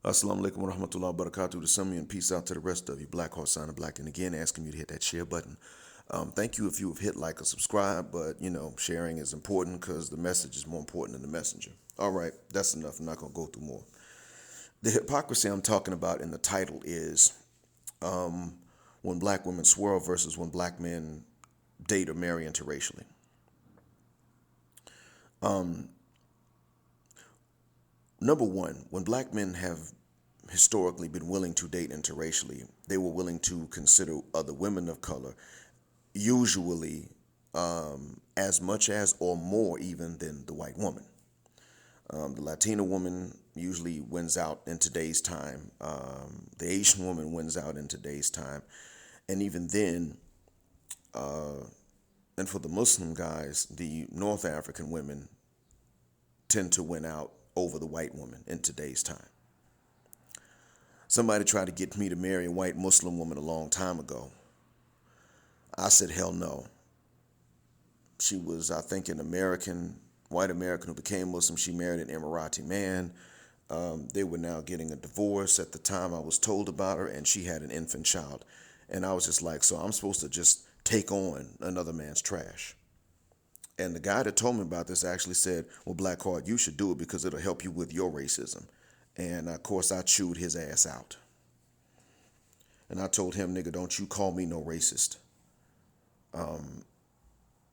Assalamu alaikum wa rahmatullahi wa barakatuh to some of you and peace out to the rest of you. Black Heart Sign of Black. And again, asking you to hit that share button. Thank you if you have hit like or subscribe, but sharing is important because the message is more important than the messenger. All right, that's enough. I'm not going to go through more. The hypocrisy I'm talking about in the title is when black women swirl versus when black men date or marry interracially. Number one, when black men have historically been willing to date interracially, they were willing to consider other women of color, usually as much as or more even than the white woman. The Latina woman usually wins out in today's time. The Asian woman wins out in today's time. And even then, and for the Muslim guys, the North African women tend to win out over the white woman in today's time. Somebody tried to get me to marry a white Muslim woman a long time ago. I said, hell no. She was, I think, an American, white American who became Muslim. She married an Emirati man. They were now getting a divorce at the time I was told about her, and she had an infant child. And I was just like, so I'm supposed to just take on another man's trash. And the guy that told me about this actually said, well, Blackheart, you should do it because it'll help you with your racism. And of course, I chewed his ass out. And I told him, nigga, don't you call me no racist.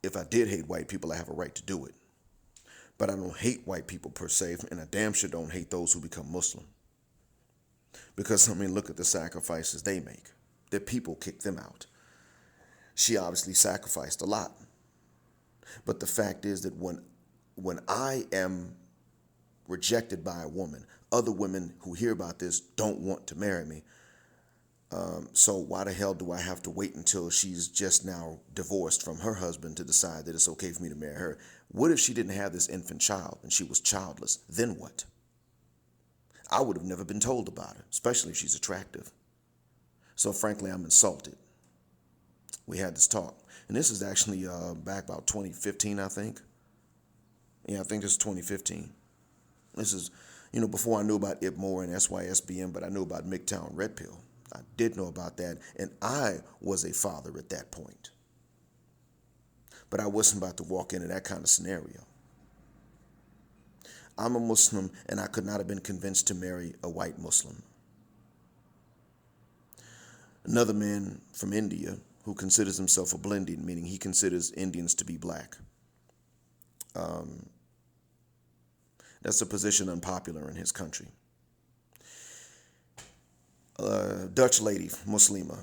If I did hate white people, I have a right to do it. But I don't hate white people per se, and I damn sure don't hate those who become Muslim. Because, look at the sacrifices they make. Their people kick them out. She obviously sacrificed a lot. But the fact is that when I am rejected by a woman, other women who hear about this don't want to marry me. So why the hell do I have to wait until she's just now divorced from her husband to decide that it's okay for me to marry her? What if she didn't have this infant child and she was childless? Then what? I would have never been told about her, especially if she's attractive. So frankly, I'm insulted. We had this talk. And this is actually back about 2015, I think. Yeah, I think this is 2015. This is, before I knew about IPMOR and SYSBM, but I knew about MGTOW and Red Pill. I did know about that, and I was a father at that point. But I wasn't about to walk into that kind of scenario. I'm a Muslim, and I could not have been convinced to marry a white Muslim. Another man from India who considers himself a blending, meaning he considers Indians to be black. That's a position unpopular in his country. Dutch lady, Muslima,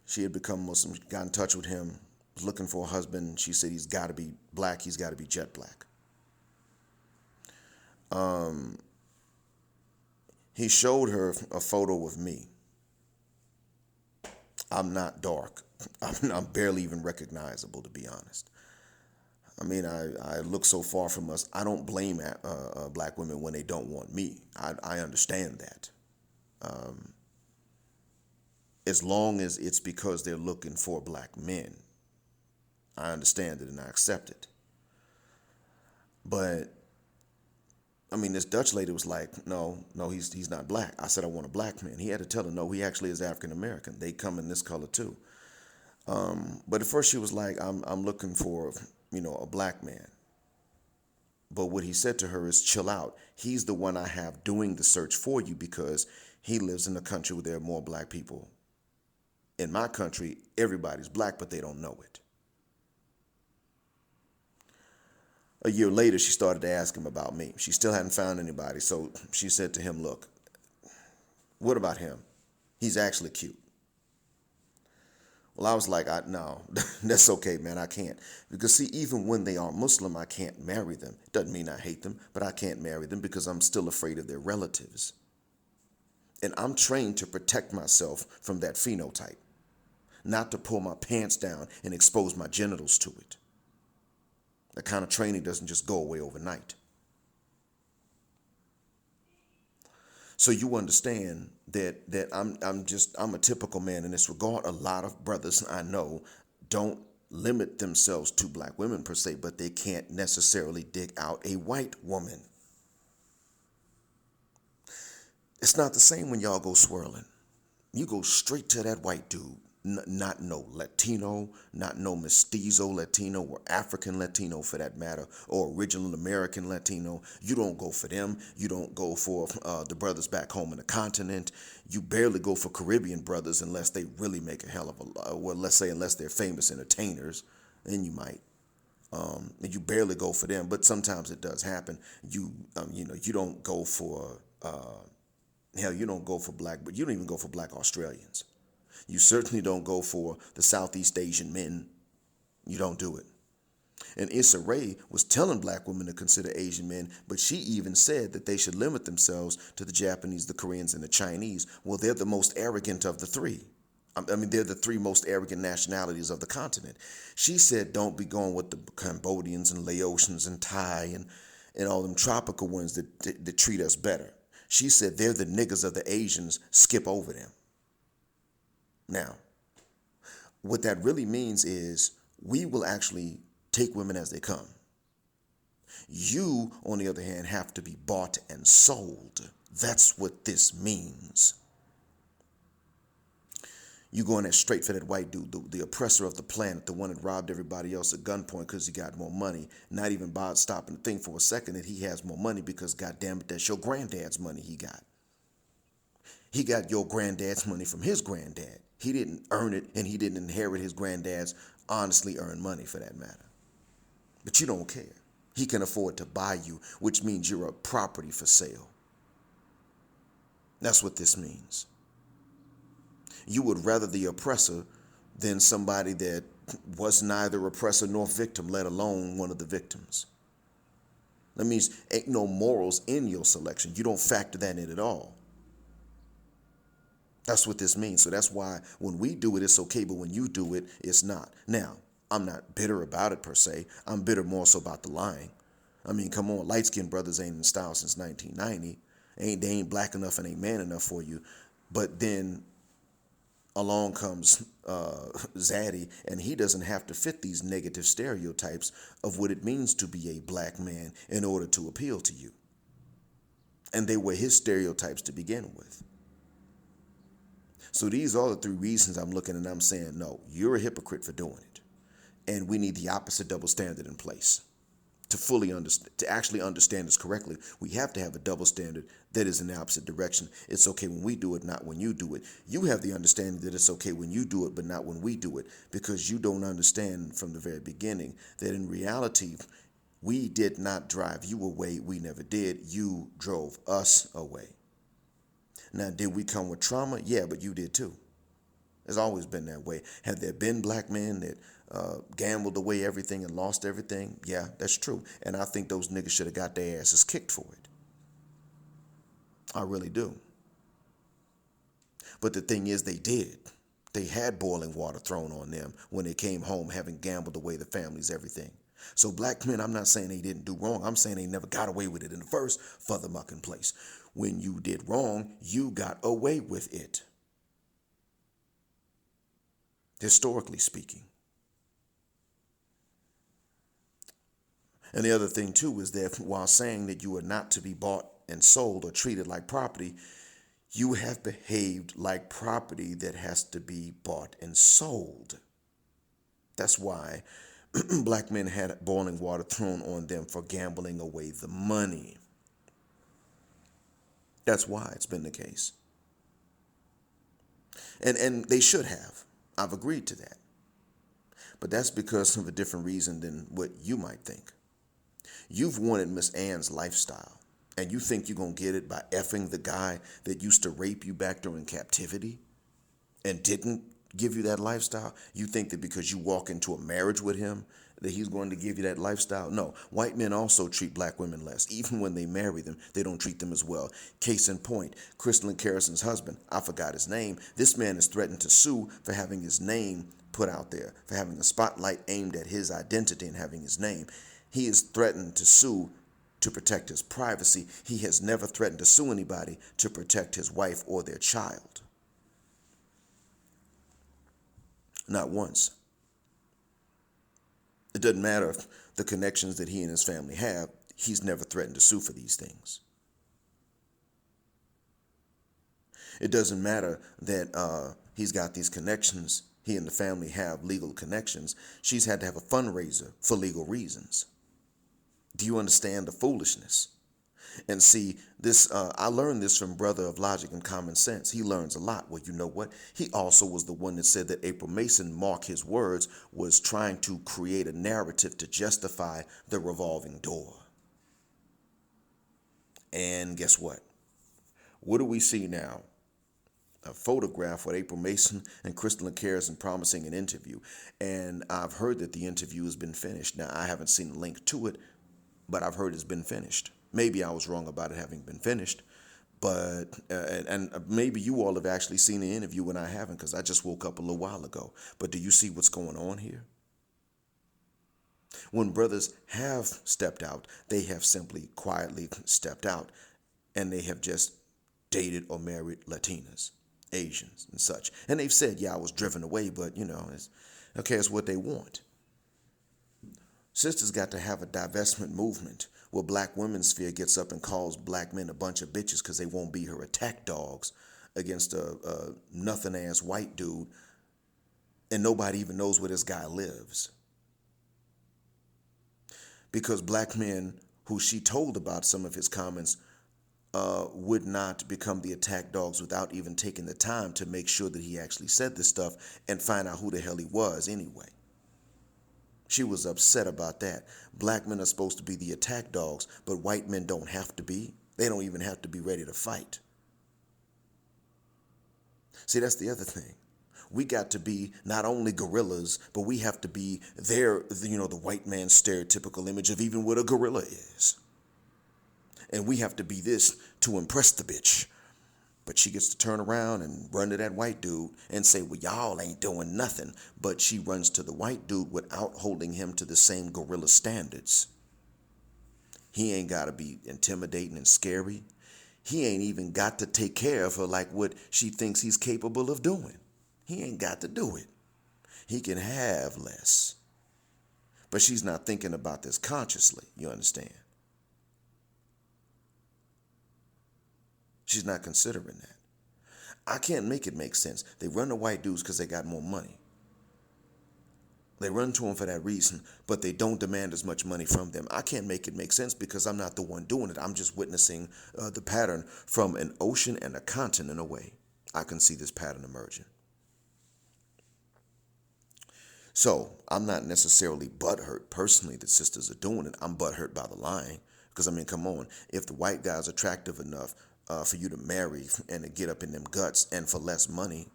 she had become Muslim, got in touch with him, was looking for a husband. She said he's got to be black, he's got to be jet black. He showed her a photo of me. I'm not dark. I'm barely even recognizable, to be honest. I look so far from us. I don't blame black women when they don't want me. I understand that. As long as it's because they're looking for black men, I understand it and I accept it. But this Dutch lady was like, no, he's not black. I said I want a black man. He had to tell her, no, he actually is African American. They come in this color too. But at first she was like, I'm looking for, a black man. But what he said to her is, chill out. He's the one I have doing the search for you because he lives in a country where there are more black people. In my country, everybody's black, but they don't know it. A year later, she started to ask him about me. She still hadn't found anybody, so she said to him, look, what about him? He's actually cute. Well, I was like, no, that's okay, man, I can't. Because see, even when they are Muslim, I can't marry them. It doesn't mean I hate them, but I can't marry them because I'm still afraid of their relatives. And I'm trained to protect myself from that phenotype, not to pull my pants down and expose my genitals to it. That kind of training doesn't just go away overnight. So you understand that I'm a typical man in this regard. A lot of brothers I know don't limit themselves to black women per se, but they can't necessarily dig out a white woman. It's not the same when y'all go swirling. You go straight to that white dude. Not no Latino, not no mestizo Latino or African Latino for that matter, or original American Latino. You don't go for them. You don't go for the brothers back home in the continent. You barely go for Caribbean brothers unless they really make a hell of a, well, let's say unless they're famous entertainers, then you might. And you barely go for them, but sometimes it does happen. You don't go for, hell, you don't go for black, but you don't even go for black Australians. You certainly don't go for the Southeast Asian men. You don't do it. And Issa Rae was telling black women to consider Asian men, but she even said that they should limit themselves to the Japanese, the Koreans, and the Chinese. Well, they're the most arrogant of the three. I mean, they're the three most arrogant nationalities of the continent. She said, don't be going with the Cambodians and Laotians and Thai and all them tropical ones that treat us better. She said, they're the niggas of the Asians, skip over them. Now, what that really means is we will actually take women as they come. You, on the other hand, have to be bought and sold. That's what this means. You going at straight for that white dude, the oppressor of the planet, the one that robbed everybody else at gunpoint because he got more money, not even bothered stopping to think for a second that he has more money because, goddamn it, that's your granddad's money he got. He got your granddad's money from his granddad. He didn't earn it, and he didn't inherit his granddad's honestly earned money for that matter. But you don't care. He can afford to buy you, which means you're a property for sale. That's what this means. You would rather the oppressor than somebody that was neither oppressor nor victim, let alone one of the victims. That means ain't no morals in your selection. You don't factor that in at all. That's what this means. So that's why when we do it, it's okay, but when you do it, it's not. Now, I'm not bitter about it per se. I'm bitter more so about the lying. I mean, come on, light-skinned brothers ain't in style since 1990. They ain't black enough and ain't man enough for you. But then along comes Zaddy, and he doesn't have to fit these negative stereotypes of what it means to be a black man in order to appeal to you. And they were his stereotypes to begin with. So these are the three reasons I'm looking and I'm saying, no, you're a hypocrite for doing it. And we need the opposite double standard in place. To fully understand, to actually understand this correctly, we have to have a double standard that is in the opposite direction. It's okay when we do it, not when you do it. You have the understanding that it's okay when you do it, but not when we do it, because you don't understand from the very beginning that in reality, we did not drive you away. We never did. You drove us away. Now, did we come with trauma? Yeah, but you did too. It's always been that way. Have there been black men that gambled away everything and lost everything? Yeah, that's true. And I think those niggas should have got their asses kicked for it. I really do. But the thing is, they did. They had boiling water thrown on them when they came home, having gambled away the family's everything. So black men, I'm not saying they didn't do wrong. I'm saying they never got away with it in the first fucking place. When you did wrong, you got away with it. Historically speaking. And the other thing too is that while saying that you are not to be bought and sold or treated like property, you have behaved like property that has to be bought and sold. That's why black men had boiling water thrown on them for gambling away the money. That's why it's been the case. And they should have. I've agreed to that. But that's because of a different reason than what you might think. You've wanted Miss Ann's lifestyle, and you think you're going to get it by effing the guy that used to rape you back during captivity and didn't give you that lifestyle? You think that because you walk into a marriage with him that he's going to give you that lifestyle? No, white men also treat black women less. Even when they marry them, they don't treat them as well. Case in point, Crystal and Carrison's husband, I forgot his name. This man is threatened to sue for having his name put out there, for having a spotlight aimed at his identity and having his name. He is threatened to sue to protect his privacy. He has never threatened to sue anybody to protect his wife or their child. Not once. It doesn't matter if the connections that he and his family have, he's never threatened to sue for these things. It doesn't matter that he's got these connections. He and the family have legal connections. She's had to have a fundraiser for legal reasons. Do you understand the foolishness? And see, this I learned this from Brother of Logic and Common Sense. He learns a lot. Well, you know what? He also was the one that said that April Mason, mark his words, was trying to create a narrative to justify the revolving door. And guess what? What do we see now? A photograph with April Mason and Crystal Harrison promising an interview. And I've heard that the interview has been finished. Now, I haven't seen a link to it, but I've heard it's been finished. Maybe I was wrong about it having been finished, but and maybe you all have actually seen the interview and I haven't, because I just woke up a little while ago. But do you see what's going on here? When brothers have stepped out, they have simply quietly stepped out, and they have just dated or married Latinas, Asians, and such. And they've said, yeah, I was driven away, but it's what they want. Sisters got to have a divestment movement where Black Women's Sphere gets up and calls black men a bunch of bitches because they won't be her attack dogs against a nothing-ass white dude, and nobody even knows where this guy lives. Because black men who she told about some of his comments would not become the attack dogs without even taking the time to make sure that he actually said this stuff and find out who the hell he was anyway. She was upset about that. Black men are supposed to be the attack dogs, but white men don't have to be. They don't even have to be ready to fight. See, that's the other thing. We got to be not only gorillas, but we have to be the white man's stereotypical image of even what a gorilla is. And we have to be this to impress the bitch. But she gets to turn around and run to that white dude and say, well, y'all ain't doing nothing. But she runs to the white dude without holding him to the same gorilla standards. He ain't got to be intimidating and scary. He ain't even got to take care of her like what she thinks he's capable of doing. He ain't got to do it. He can have less. But she's not thinking about this consciously, you understand? She's not considering that. I can't make it make sense. They run to white dudes because they got more money. They run to them for that reason, but they don't demand as much money from them. I can't make it make sense because I'm not the one doing it. I'm just witnessing the pattern from an ocean and a continent away. I can see this pattern emerging. So I'm not necessarily butthurt personally that sisters are doing it. I'm butthurt by the lying. Because, come on. If the white guy's attractive enough for you to marry and to get up in them guts and for less money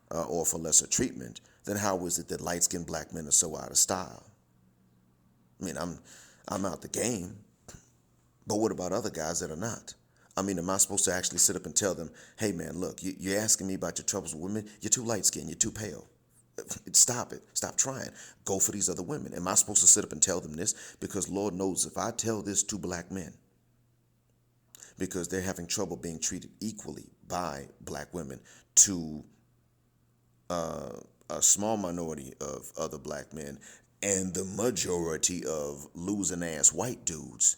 or for lesser treatment, then how is it that light-skinned black men are so out of style? I'm out the game. But what about other guys that are not? Am I supposed to actually sit up and tell them, hey, man, look, you're asking me about your troubles with women? You're too light-skinned. You're too pale. Stop it. Stop trying. Go for these other women. Am I supposed to sit up and tell them this? Because Lord knows if I tell this to black men, because they're having trouble being treated equally by black women to a small minority of other black men and the majority of losing ass white dudes,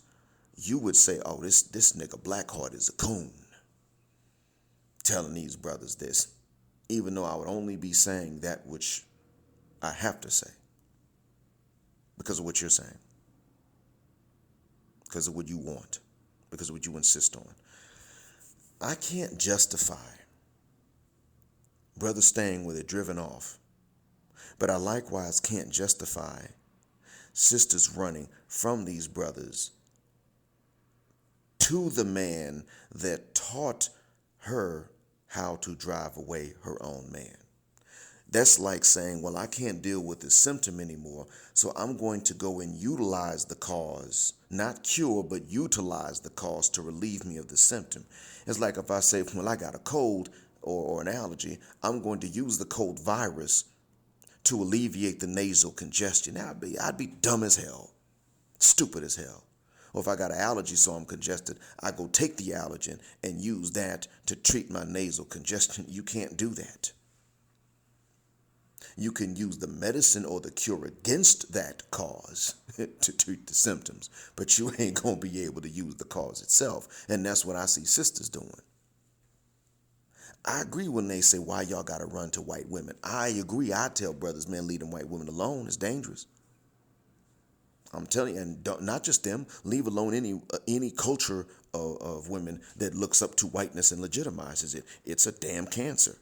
you would say, oh, this nigga Blackheart is a coon. Telling these brothers this, even though I would only be saying that which I have to say because of what you're saying, because of what you want, because of what you insist on. I can't justify brothers staying where they're driven off, but I likewise can't justify sisters running from these brothers to the man that taught her how to drive away her own man. That's like saying, well, I can't deal with this symptom anymore, so I'm going to go and utilize the cause, not cure, but utilize the cause to relieve me of the symptom. It's like if I say, well, I got a cold or an allergy, I'm going to use the cold virus to alleviate the nasal congestion. Now, I'd be dumb as hell, stupid as hell. Or if I got an allergy so I'm congested, I go take the allergen and use that to treat my nasal congestion. You can't do that. You can use the medicine or the cure against that cause to treat the symptoms, but you ain't going to be able to use the cause itself. And that's what I see sisters doing. I agree when they say, why y'all got to run to white women. I agree. I tell brothers, man, leaving white women alone is dangerous. I'm telling you, and not just them, leave alone any culture of women that looks up to whiteness and legitimizes it. It's a damn cancer.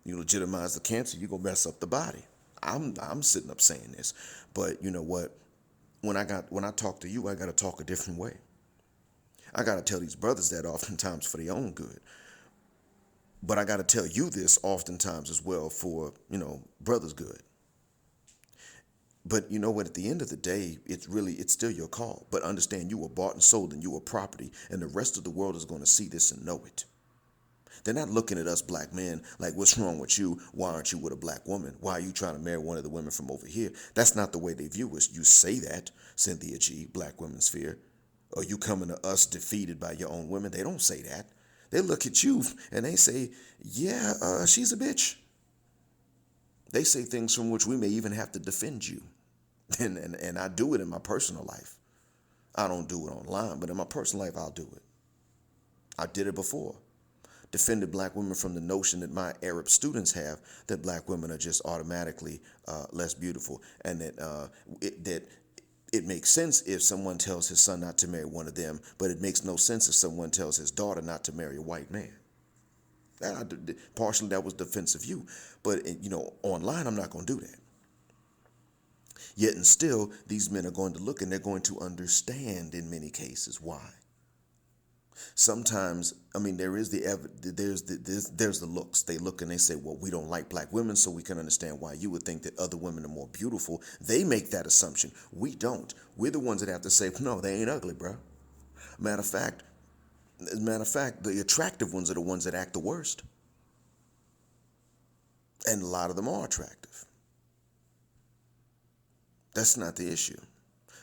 You legitimize the cancer, you're gonna mess up the body. I'm sitting up saying this. But you know what? When I talk to you, I gotta talk a different way. I gotta tell these brothers that oftentimes for their own good. But I gotta tell you this oftentimes as well for, brothers' good. But you know what? At the end of the day, it's still your call. But understand, you were bought and sold, and you were property, and the rest of the world is going to see this and know it. They're not looking at us black men like, what's wrong with you? Why aren't you with a black woman? Why are you trying to marry one of the women from over here? That's not the way they view us. You say that, Cynthia G, Black Women's Sphere. Or you coming to us defeated by your own women? They don't say that. They look at you and they say, yeah, she's a bitch. They say things from which we may even have to defend you. And I do it in my personal life. I don't do it online, but in my personal life, I'll do it. I did it before. Defended black women from the notion that my Arab students have that black women are just automatically less beautiful, and that it makes sense if someone tells his son not to marry one of them, but it makes no sense if someone tells his daughter not to marry a white man. Partially that was defense of you, but online I'm not going to do that. Yet and still, these men are going to look and they're going to understand in many cases why. Sometimes, there's the looks. They look and they say, well, we don't like black women, so we can understand why you would think that other women are more beautiful. They make that assumption. We don't. We're the ones that have to say, no, they ain't ugly, bro. Matter of fact, the attractive ones are the ones that act the worst. And a lot of them are attractive. That's not the issue.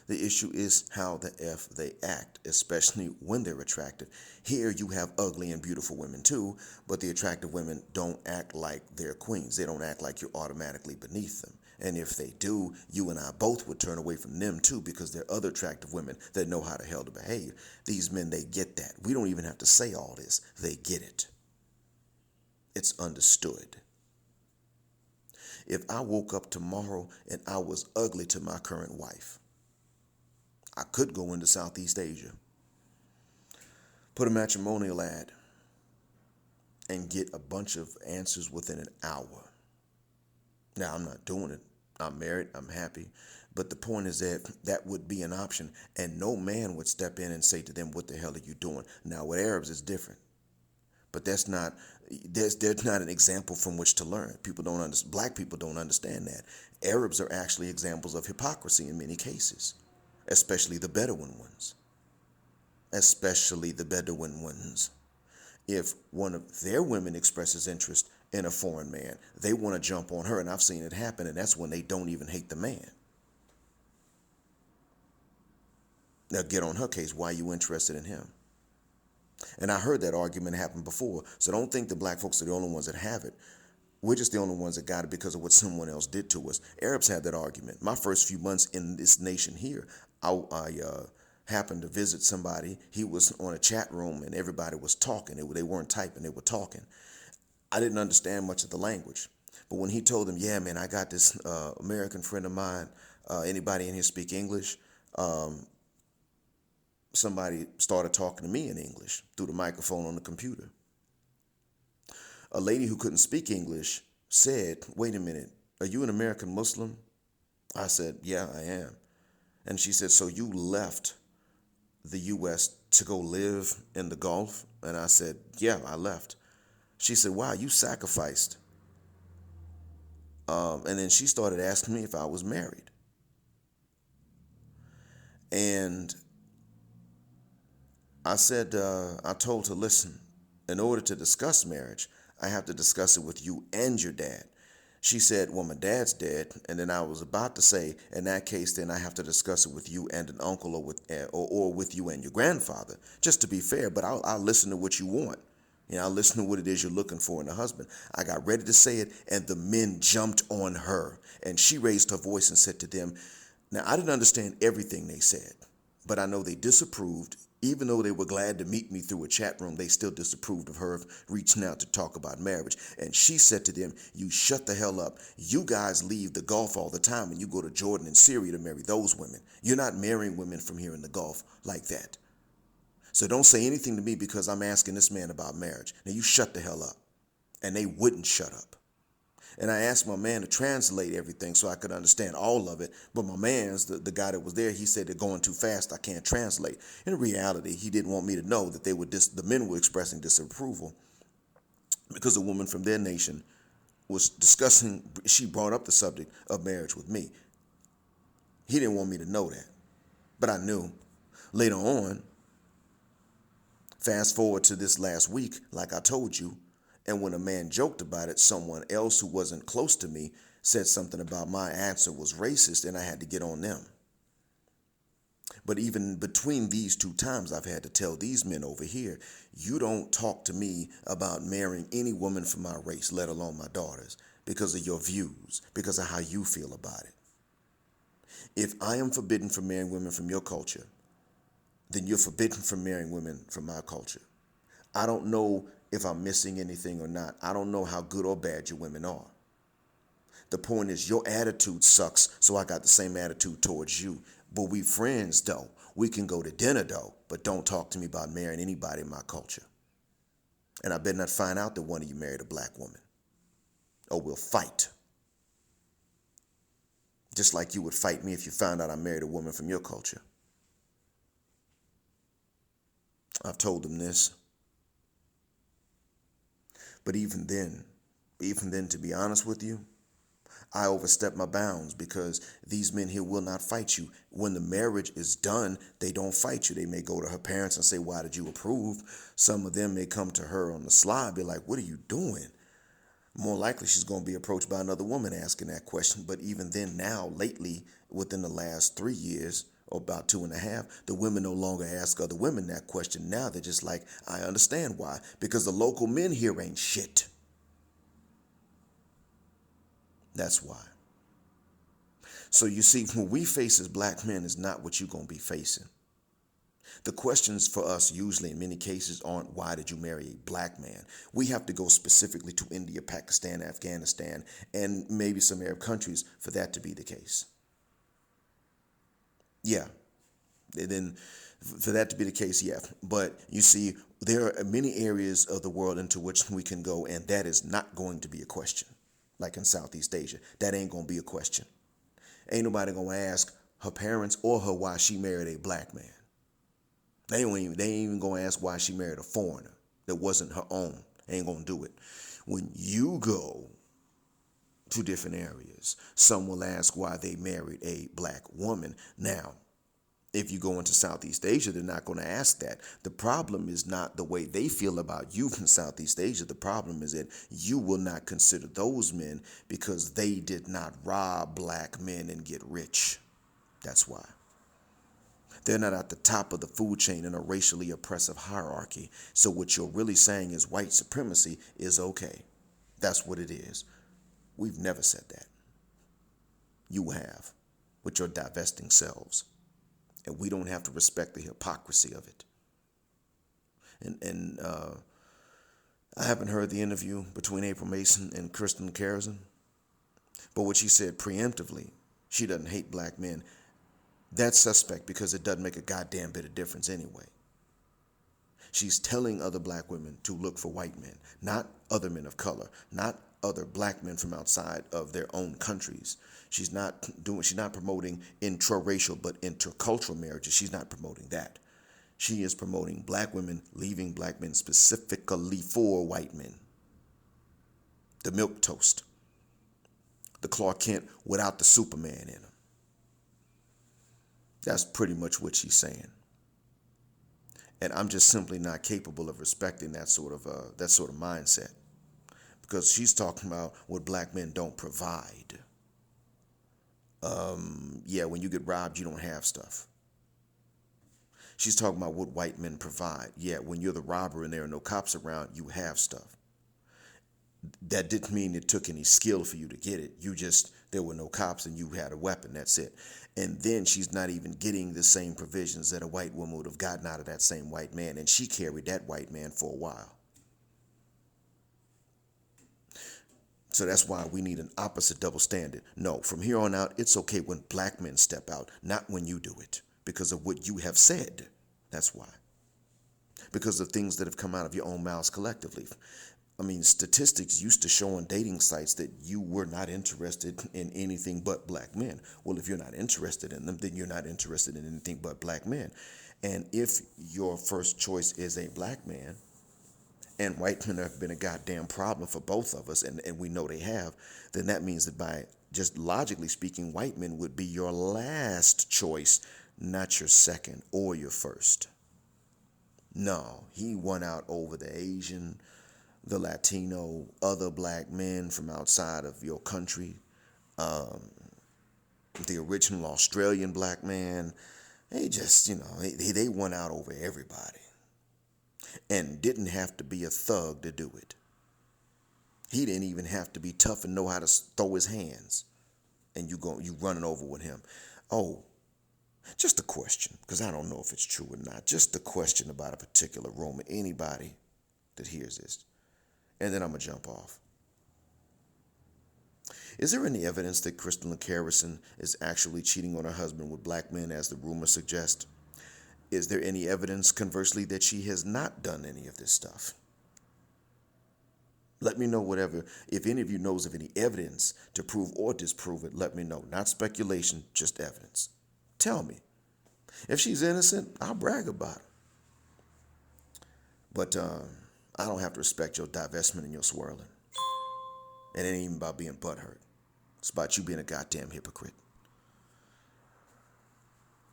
The issue is how the F they act, especially when they're attractive. Here you have ugly and beautiful women too, but the attractive women don't act like they're queens. They don't act like you're automatically beneath them. And if they do, you and I both would turn away from them too, because there are other attractive women that know how the hell to behave. These men, they get that. We don't even have to say all this. They get it. It's understood. If I woke up tomorrow and I was ugly to my current wife, I could go into Southeast Asia, put a matrimonial ad, and get a bunch of answers within an hour. Now, I'm not doing it. I'm married. I'm happy. But the point is that would be an option, and no man would step in and say to them, what the hell are you doing? Now, with Arabs, it's different. But there's not an example from which to learn. Black people don't understand that. Arabs are actually examples of hypocrisy in many cases, especially the Bedouin ones. If one of their women expresses interest in a foreign man, they want to jump on her, and I've seen it happen, and that's when they don't even hate the man. Now get on her case, why are you interested in him? And I heard that argument happen before, so don't think the black folks are the only ones that have it. We're just the only ones that got it because of what someone else did to us. Arabs had that argument. My first few months in this nation here, I happened to visit somebody. He was on a chat room and everybody was talking. They weren't typing, they were talking. I didn't understand much of the language. But when he told them, yeah, man, I got this American friend of mine. Anybody in here speak English? Somebody started talking to me in English through the microphone on the computer. A lady who couldn't speak English said, wait a minute, are you an American Muslim? I said, yeah, I am. And she said, so you left the U.S. to go live in the Gulf? And I said, yeah, I left. She said, wow, you sacrificed. And then she started asking me if I was married. And I said, I told her, listen, in order to discuss marriage, I have to discuss it with you and your dad. She said, well, my dad's dead. And then I was about to say, in that case, then I have to discuss it with you and an uncle or with you and your grandfather, just to be fair. But I'll listen to what you want. I'll listen to what it is you're looking for in a husband. I got ready to say it, and the men jumped on her. And she raised her voice and said to them, now, I didn't understand everything they said, but I know they disapproved Even though they were glad to meet me through a chat room, they still disapproved of her reaching out to talk about marriage. And she said to them, you shut the hell up. You guys leave the Gulf all the time and you go to Jordan and Syria to marry those women. You're not marrying women from here in the Gulf like that. So don't say anything to me because I'm asking this man about marriage. Now you shut the hell up. And they wouldn't shut up. And I asked my man to translate everything so I could understand all of it. But my man's, the guy that was there, he said they're going too fast. I can't translate. In reality, he didn't want me to know that the men were expressing disapproval because a woman from their nation was discussing, she brought up the subject of marriage with me. He didn't want me to know that. But I knew. Later on, fast forward to this last week, like I told you, and when a man joked about it, someone else who wasn't close to me said something about my answer was racist and I had to get on them. But even between these two times, I've had to tell these men over here, you don't talk to me about marrying any woman from my race, let alone my daughters, because of your views, because of how you feel about it. If I am forbidden from marrying women from your culture, then you're forbidden from marrying women from my culture. I don't know if I'm missing anything or not. I don't know how good or bad your women are. The point is your attitude sucks, so I got the same attitude towards you. But we friends, though. We can go to dinner, though, but don't talk to me about marrying anybody in my culture. And I better not find out that one of you married a black woman, or we'll fight. Just like you would fight me if you found out I married a woman from your culture. I've told them this. But even then, to be honest with you, I overstepped my bounds because these men here will not fight you. When the marriage is done, they don't fight you. They may go to her parents and say, why did you approve? Some of them may come to her on the sly, be like, what are you doing? More likely she's going to be approached by another woman asking that question. But even then now, lately, within the last 3 years, or about 2.5, the women no longer ask other women that question. Now they're just like, I understand why. Because the local men here ain't shit. That's why. So you see, what we face as black men is not what you're going to be facing. The questions for us usually in many cases aren't why did you marry a black man? We have to go specifically to India, Pakistan, Afghanistan, and maybe some Arab countries for that to be the case. Yeah. And then for that to be the case, yeah. But you see, there are many areas of the world into which we can go, and that is not going to be a question. Like in Southeast Asia, that ain't going to be a question. Ain't nobody going to ask her parents or her why she married a black man. They ain't even going to ask why she married a foreigner that wasn't her own. They ain't going to do it. When you go to different areas, some will ask why they married a black woman. Now, if you go into Southeast Asia, they're not going to ask that. The problem is not the way they feel about you in Southeast Asia. The problem is that you will not consider those men because they did not rob black men and get rich. That's why. They're not at the top of the food chain in a racially oppressive hierarchy. So what you're really saying is white supremacy is okay. That's what it is. We've never said that. You have, with your divesting selves. And we don't have to respect the hypocrisy of it. And I haven't heard the interview between April Mason and Kristen Carrison. But what she said preemptively, she doesn't hate black men. That's suspect because it doesn't make a goddamn bit of difference anyway. She's telling other black women to look for white men, not other men of color, not other black men from outside of their own countries. She's not promoting intraracial but intercultural marriages. She's not promoting that. She is promoting black women leaving black men specifically for white men. The milquetoast. The Clark Kent without the Superman in him. That's pretty much what she's saying. And I'm just simply not capable of respecting that sort of mindset. Because she's talking about what black men don't provide. Yeah, when you get robbed, you don't have stuff. She's talking about what white men provide. Yeah, when you're the robber and there are no cops around, you have stuff. That didn't mean it took any skill for you to get it. There were no cops and you had a weapon. That's it. And then she's not even getting the same provisions that a white woman would have gotten out of that same white man. And she carried that white man for a while. So that's why we need an opposite double standard. No, from here on out, it's okay when black men step out, not when you do it, because of what you have said. That's why. Because of things that have come out of your own mouths collectively. I mean, statistics used to show on dating sites that you were not interested in anything but black men. Well, if you're not interested in them, then you're not interested in anything but black men. And if your first choice is a black man, and white men have been a goddamn problem for both of us, and we know they have, then that means that by just logically speaking, white men would be your last choice, not your second or your first. No, he won out over the Asian, the Latino, other black men from outside of your country, the original Australian black man. They just, they won out over everybody. And didn't have to be a thug to do it. He didn't even have to be tough and know how to throw his hands. And you running over with him. Oh, just a question, because I don't know if it's true or not. Just a question about a particular room. Anybody that hears this. And then I'm going to jump off. Is there any evidence that Crystal Harrison is actually cheating on her husband with black men, as the rumors suggest? Is there any evidence, conversely, that she has not done any of this stuff? Let me know whatever. If any of you knows of any evidence to prove or disprove it, let me know. Not speculation, just evidence. Tell me. If she's innocent, I'll brag about her. But I don't have to respect your divestment and your swirling. It ain't even about being butthurt. It's about you being a goddamn hypocrite.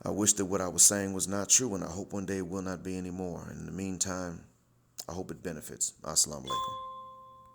I wish that what I was saying was not true, and I hope one day it will not be anymore. In the meantime, I hope it benefits. Assalamu alaikum.